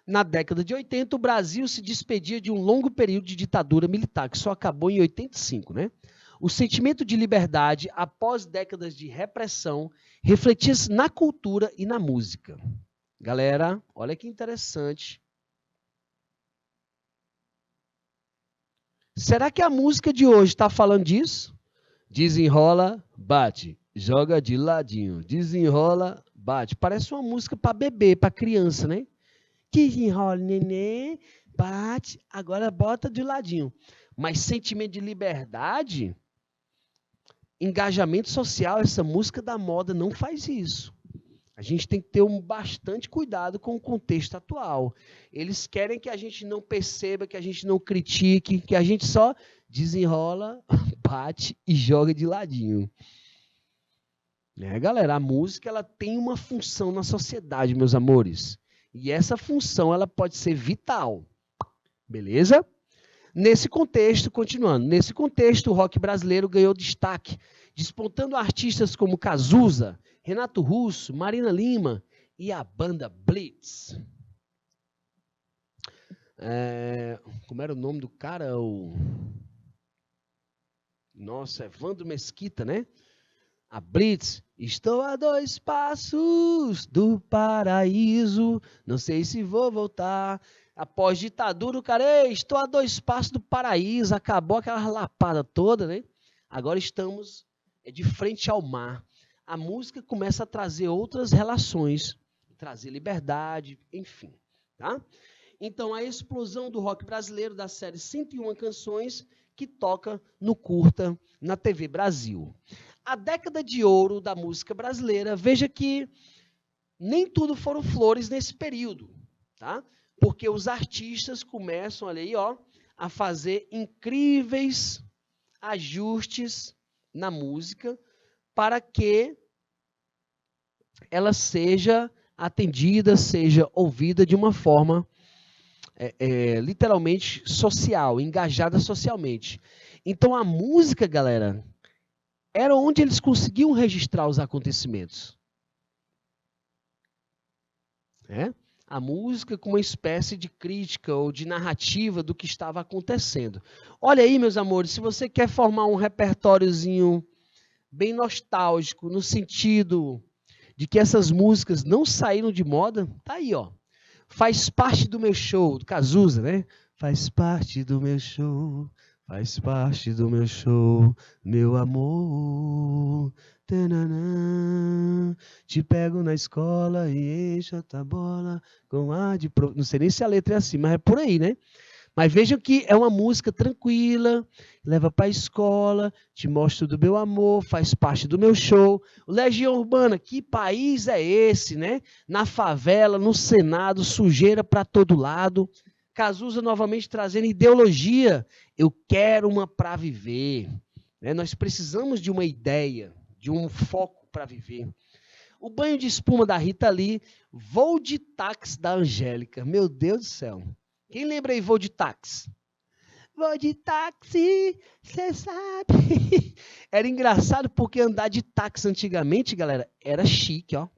Na década de 80, o Brasil se despedia de um longo período de ditadura militar, que só acabou em 85, né? O sentimento de liberdade, após décadas de repressão, refletia-se na cultura e na música. Galera, olha que interessante. Será que a música de hoje está falando disso? Desenrola, bate, joga de ladinho. Desenrola, bate. Parece uma música para bebê, para criança, né? Desenrola, neném, bate, agora bota de ladinho. Mas sentimento de liberdade, engajamento social, essa música da moda não faz isso. A gente tem que ter bastante cuidado com o contexto atual. Eles querem que a gente não perceba, que a gente não critique, que a gente só desenrola, bate e joga de ladinho. Né, galera? A música ela tem uma função na sociedade, meus amores. E essa função ela pode ser vital. Beleza? Nesse contexto, continuando, nesse contexto, o rock brasileiro ganhou destaque, despontando artistas como Cazuza, Renato Russo, Marina Lima e a banda Blitz. Como era o nome do cara? Nossa, Evandro Mesquita, né? A Blitz. Estou a 2 passos do paraíso, não sei se vou voltar. Após ditadura, o cara, estou a 2 passos do paraíso, acabou aquela lapada toda, né? Agora estamos de frente ao mar. a música começa a trazer outras relações, trazer liberdade, enfim. Tá? Então, a explosão do rock brasileiro da série 101 Canções, que toca no curta na TV Brasil. A década de ouro da música brasileira, veja que nem tudo foram flores nesse período, tá? Porque os artistas começam ali, ó, a fazer incríveis ajustes na música para que ela seja atendida, seja ouvida de uma forma literalmente social, engajada socialmente. Então a música, galera, era onde eles conseguiam registrar os acontecimentos. A música com uma espécie de crítica ou de narrativa do que estava acontecendo. Olha aí, meus amores, se você quer formar um repertóriozinho bem nostálgico, no sentido de que essas músicas não saíram de moda, tá aí, ó. Faz parte do meu show, do Cazuza, né? Faz parte do meu show, faz parte do meu show, meu amor. Tananã, te pego na escola e encho a tua bola com ar de... Não sei nem se a letra é assim, mas é por aí, né? Mas vejam que é uma música tranquila, leva para a escola, te mostro do meu amor, faz parte do meu show. O Legião Urbana, que país é esse, né? Na favela, no Senado, sujeira para todo lado. Cazuza novamente trazendo ideologia. Eu quero uma para viver. Nós precisamos de uma ideia, de um foco para viver. O Banho de Espuma da Rita Lee, Voo de Táxi da Angélica. Meu Deus do céu. Quem lembra aí Voo de Táxi? Vou de táxi, você sabe. Era engraçado porque andar de táxi antigamente, galera, era chique, ó.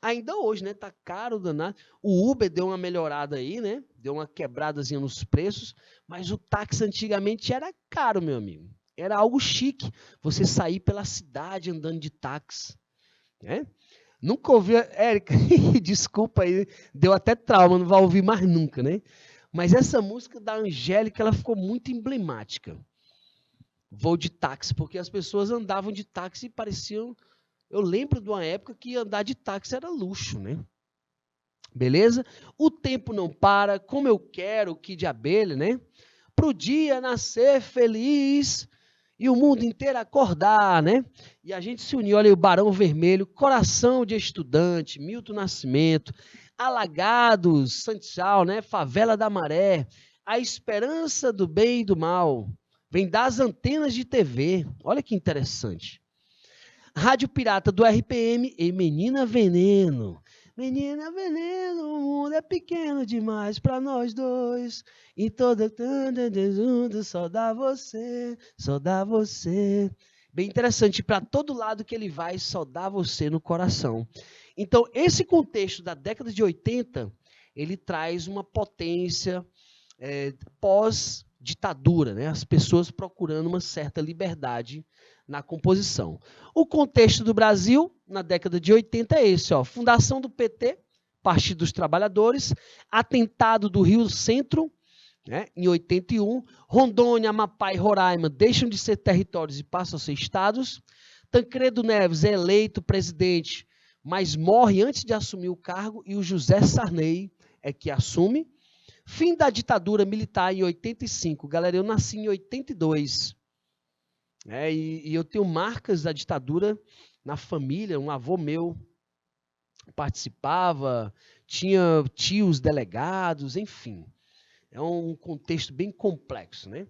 Ainda hoje, né? Tá caro, danado. O Uber deu uma melhorada aí, né? Deu uma quebradazinha nos preços, mas o táxi antigamente era caro, meu amigo. Era algo chique você sair pela cidade andando de táxi, né? Nunca ouvi, Érica, desculpa aí, deu até trauma, não vai ouvir mais nunca, né? Mas essa música da Angélica, ela ficou muito emblemática. Voo de táxi, porque as pessoas andavam de táxi e pareciam... Eu lembro de uma época que andar de táxi era luxo, né? Beleza? O tempo não para, como eu quero, que de abelha, né? Pro dia nascer feliz e o mundo inteiro acordar, né? E a gente se uniu, olha aí, o Barão Vermelho, Coração de Estudante, Milton Nascimento, Alagados, Santiago, né? Favela da Maré, A Esperança do Bem e do Mal, vem das antenas de TV, olha que interessante. Rádio Pirata do RPM e Menina Veneno. Menina Veneno, o mundo é pequeno demais pra nós dois. E toda junto, só dá você, só dá você. Bem interessante, para todo lado que ele vai, só dá você no coração. Então, esse contexto da década de 80, ele traz uma potência pós-ditadura, né? As pessoas procurando uma certa liberdade na composição. O contexto do Brasil, na década de 80, é esse, ó. Fundação do PT, Partido dos Trabalhadores, atentado do Rio Centro, né, em 81, Rondônia, Amapá e Roraima deixam de ser territórios e passam a ser estados. Tancredo Neves é eleito presidente, mas morre antes de assumir o cargo, e o José Sarney é que assume. Fim da ditadura militar em 85. Galera, eu nasci em 82. E eu tenho marcas da ditadura na família. Um avô meu participava, tinha tios delegados, enfim. É um contexto bem complexo, né?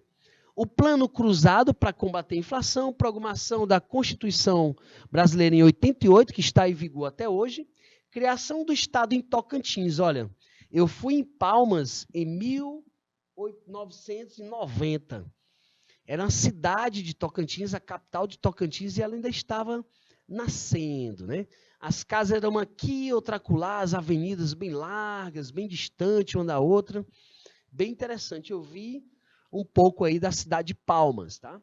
O plano cruzado para combater a inflação, programação da Constituição Brasileira em 88, que está em vigor até hoje, criação do Estado em Tocantins. Olha, eu fui em Palmas em 1990. Era uma cidade de Tocantins, a capital de Tocantins, e ela ainda estava nascendo, né? As casas eram uma aqui, outra acolá, as avenidas bem largas, bem distantes uma da outra. Bem interessante. Eu vi um pouco aí da cidade de Palmas, tá?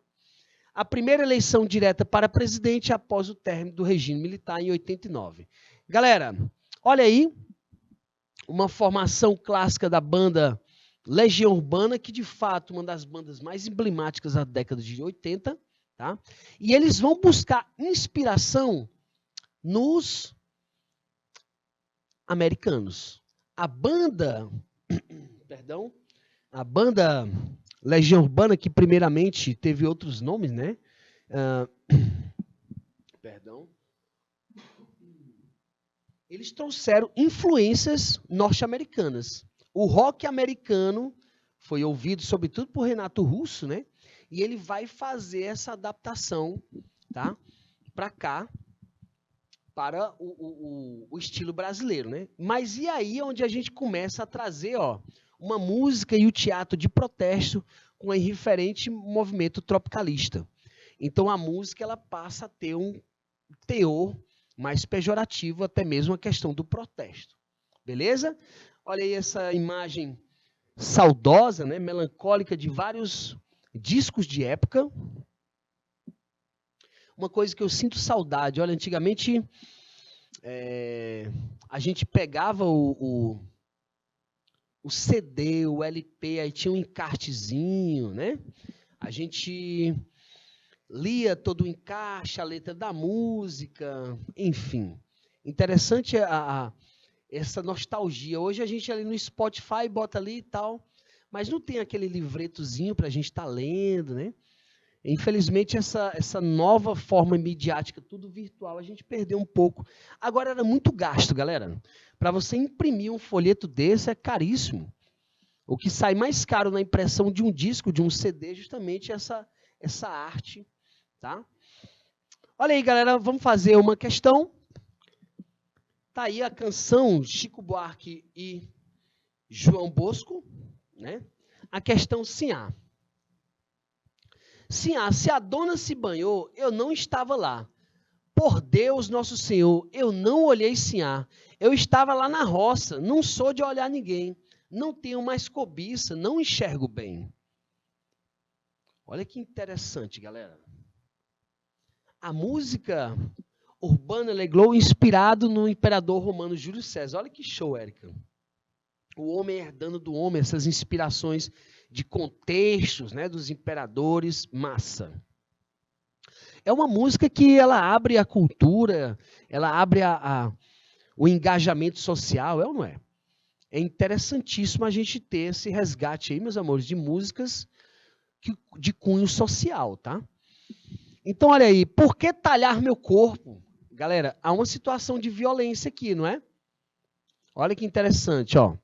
A primeira eleição direta para presidente após o término do regime militar em 89. Galera, olha aí, uma formação clássica da banda Legião Urbana, que de fato é uma das bandas mais emblemáticas da década de 80, tá? E eles vão buscar inspiração nos americanos. A banda, perdão, a banda Legião Urbana, que primeiramente teve outros nomes, né? Perdão. Eles trouxeram influências norte-americanas. O rock americano foi ouvido sobretudo por Renato Russo, né? E ele vai fazer essa adaptação, tá? Para cá, para o estilo brasileiro, né? Mas e aí onde a gente começa a trazer, ó, uma música e o teatro de protesto com um irreferente movimento tropicalista. Então a música ela passa a ter um teor mais pejorativo, até mesmo a questão do protesto. Beleza? Olha aí essa imagem saudosa, né, melancólica de vários discos de época. Uma coisa que eu sinto saudade, olha, antigamente a gente pegava o CD, o LP, aí tinha um encartezinho, né? A gente lia todo o encarte, a letra da música, enfim. Interessante essa nostalgia. Hoje a gente ali no Spotify bota ali e tal, mas não tem aquele livretozinho para a gente estar lendo, né? Infelizmente, essa nova forma midiática, tudo virtual, a gente perdeu um pouco. Agora era muito gasto, galera. Para você imprimir um folheto desse é caríssimo. O que sai mais caro na impressão de um disco, de um CD, é justamente essa arte, tá? Olha aí, galera, vamos fazer uma questão. Tá aí a canção Chico Buarque e João Bosco, né? A questão Sinhá. Sinhá, se a dona se banhou, eu não estava lá. Por Deus, nosso Senhor, eu não olhei Sinhá. Eu estava lá na roça, não sou de olhar ninguém. Não tenho mais cobiça, não enxergo bem. Olha que interessante, galera. A música urbana Leglow inspirado no imperador romano Júlio César. Olha que show, Érica. O homem herdando do homem essas inspirações de contextos, né, dos imperadores, massa. É uma música que ela abre a cultura, ela abre o engajamento social, é ou não é? É interessantíssimo a gente ter esse resgate aí, meus amores, de músicas de cunho social, tá? Então, olha aí, por que talhar meu corpo? Galera, há uma situação de violência aqui, não é? Olha que interessante, ó.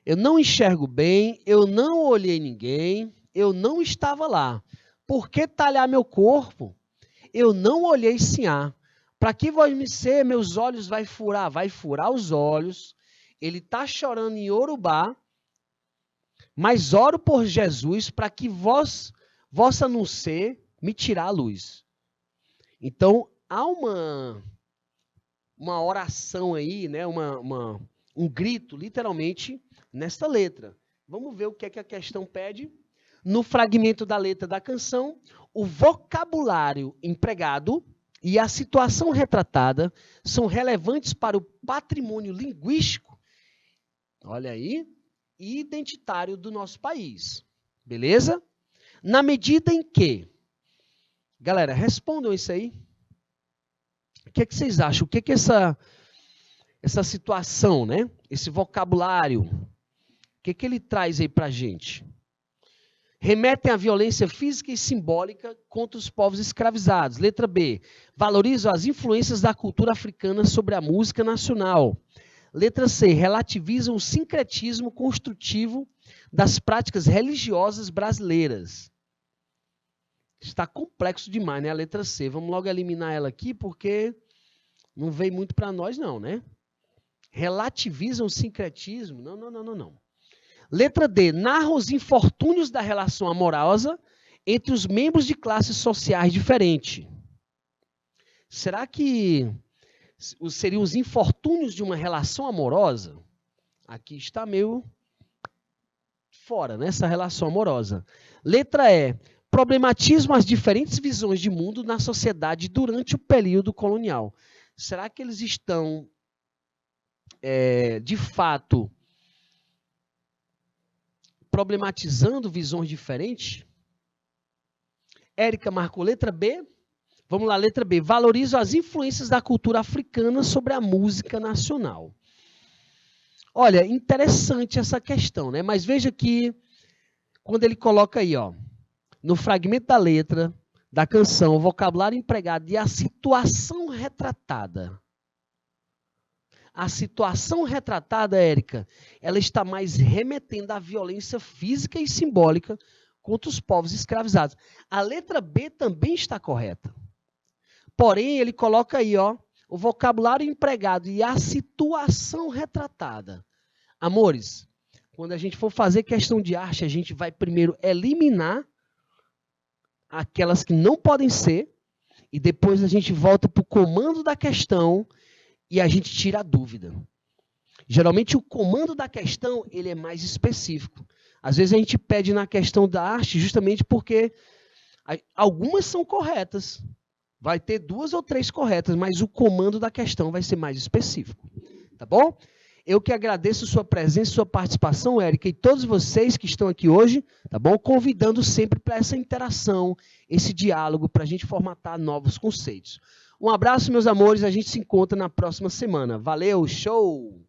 Eu não enxergo bem, eu não olhei ninguém, eu não estava lá. Por que talhar meu corpo? Eu não olhei Sinhá. Para que vós me ser, meus olhos vai furar os olhos. Ele está chorando em Yorubá, mas oro por Jesus para que vossa não ser me tirar a luz. Então, há uma oração aí, né? Um grito, literalmente, nessa letra. Vamos ver o que é que a questão pede. No fragmento da letra da canção, o vocabulário empregado e a situação retratada são relevantes para o patrimônio linguístico, olha aí, e identitário do nosso país. Beleza? Na medida em que, galera, respondam isso aí. O que é que vocês acham? O que é que essa situação, né? Esse vocabulário, o que é que ele traz aí pra gente? Remetem à violência física e simbólica contra os povos escravizados. Letra B. Valorizam as influências da cultura africana sobre a música nacional. Letra C. Relativizam o sincretismo construtivo das práticas religiosas brasileiras. Está complexo demais, né? A letra C. Vamos logo eliminar ela aqui, porque não veio muito para nós, não, né? Relativizam o sincretismo? Não. Letra D. Narra os infortúnios da relação amorosa entre os membros de classes sociais diferentes. Será que seriam os infortúnios de uma relação amorosa? Aqui está meio fora, nessa relação amorosa. Letra E. Problematizam as diferentes visões de mundo na sociedade durante o período colonial. Será que eles estão, de fato, problematizando visões diferentes? Érica marcou letra B. Vamos lá, letra B. Valorizo as influências da cultura africana sobre a música nacional. Olha, interessante essa questão, né? Mas veja que quando ele coloca aí, ó, no fragmento da letra da canção, o vocabulário empregado e a situação retratada. A situação retratada, Érica, ela está mais remetendo à violência física e simbólica contra os povos escravizados. A letra B também está correta. Porém, ele coloca aí, ó, o vocabulário empregado e a situação retratada. Amores, quando a gente for fazer questão de arte, a gente vai primeiro eliminar aquelas que não podem ser e depois a gente volta para o comando da questão e a gente tira a dúvida. Geralmente o comando da questão ele é mais específico. Às vezes a gente pede na questão da arte justamente porque algumas são corretas. Vai ter 2 ou 3 corretas, mas o comando da questão vai ser mais específico. Tá bom? Eu que agradeço sua presença, sua participação, Érica, e todos vocês que estão aqui hoje, tá bom? Convidando sempre para essa interação, esse diálogo, para a gente formatar novos conceitos. Um abraço, meus amores, a gente se encontra na próxima semana. Valeu, show!